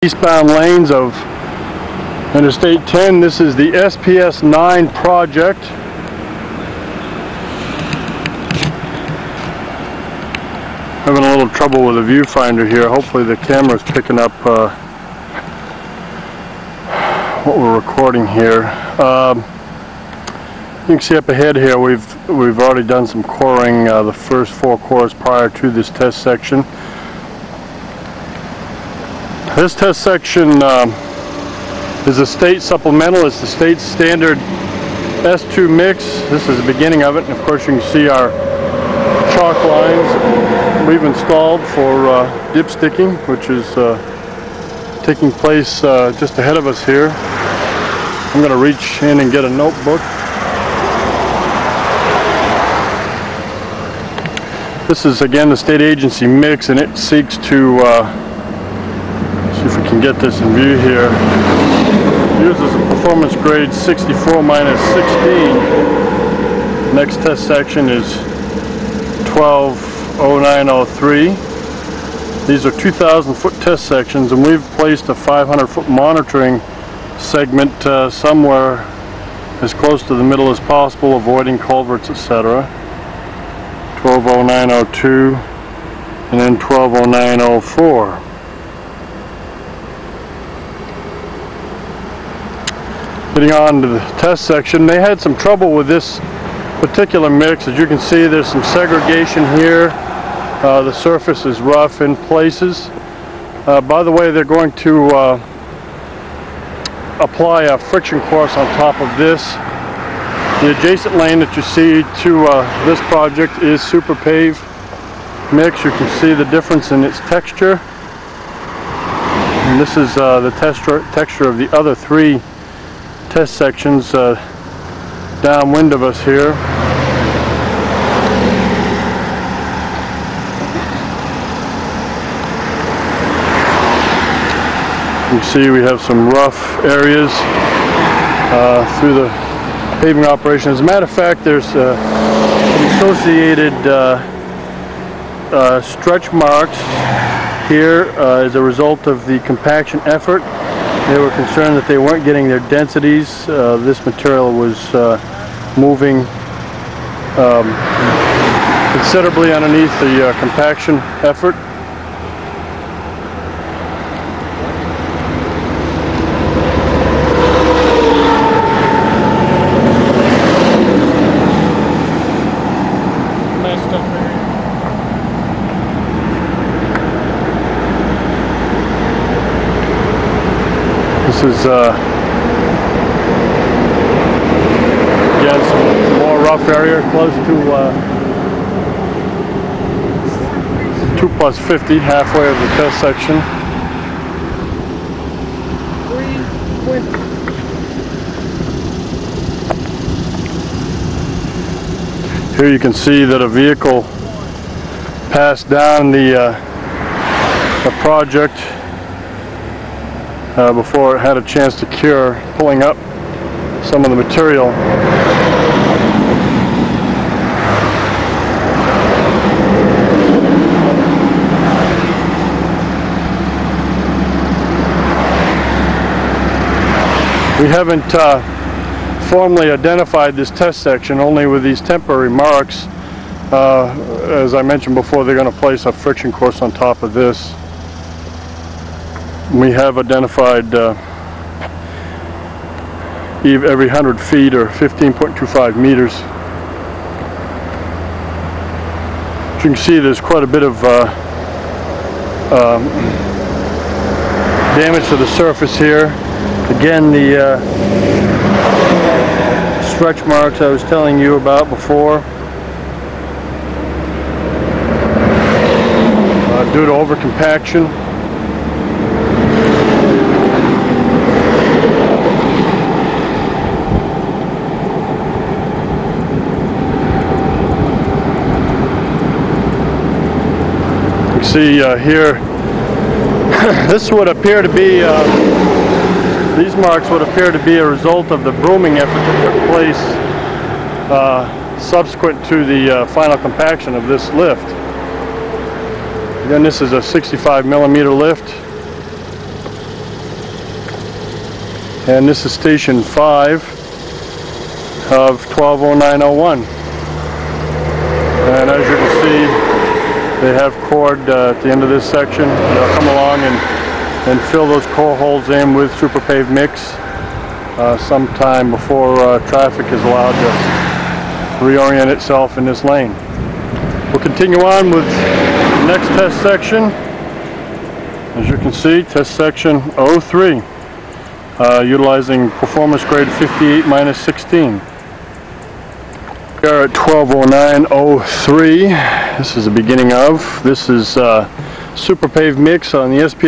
Eastbound lanes of Interstate 10. This is the SPS 9 project. Having a little trouble with the viewfinder here. Hopefully the camera's picking up what we're recording here. You can see up ahead here we've already done some coring, the first 4 cores prior to this test section. This test section is a state supplemental. It's the state standard S2 mix. This is the beginning of it, and of course you can see our chalk lines we've installed for dipsticking, which is taking place just ahead of us here. I'm going to reach in and get a notebook. This is again the state agency mix, and it seeks to see if we can get this in view here. It uses a performance grade 64 minus 16. Next test section is 120903. These are 2,000 foot test sections, and we've placed a 500 foot monitoring segment somewhere as close to the middle as possible, avoiding culverts, etc. 120902 and then 120904. Getting on to the test section, they had some trouble with this particular mix. As you can see, there's some segregation here. The surface is rough in places. By the way, they're going to apply a friction course on top of this. The adjacent lane that you see to this project is Super Pave mix. You can see the difference in its texture. And this is the texture of the other 3 test sections downwind of us here. You can see we have some rough areas through the paving operation. As a matter of fact, there's some associated stretch marks here as a result of the compaction effort. They were concerned that they weren't getting their densities. This material was moving considerably underneath the compaction effort. This is again some more rough area, close to 2+50, halfway of the test section. Here you can see that a vehicle passed down the project before it had a chance to cure, pulling up some of the material. We haven't formally identified this test section, only with these temporary marks. As I mentioned before, they're going to place a friction course on top of this. We have identified every 100 feet or 15.25 meters. As you can see, there's quite a bit of damage to the surface here. Again, the stretch marks I was telling you about before, due to overcompaction. See here, this would appear to be, these marks would appear to be a result of the brooming effort that took place subsequent to the final compaction of this lift. Again, this is a 65 millimeter lift. And this is station 5 of 120901. And as you can see, they have cord at the end of this section. They'll come along and fill those core holes in with super paved mix sometime before traffic is allowed to reorient itself in this lane. We'll continue on with the next test section. As you can see, test section 03, utilizing performance grade 58-16. We are at 1209.03. This is the beginning of. This is super paved mix on the SPS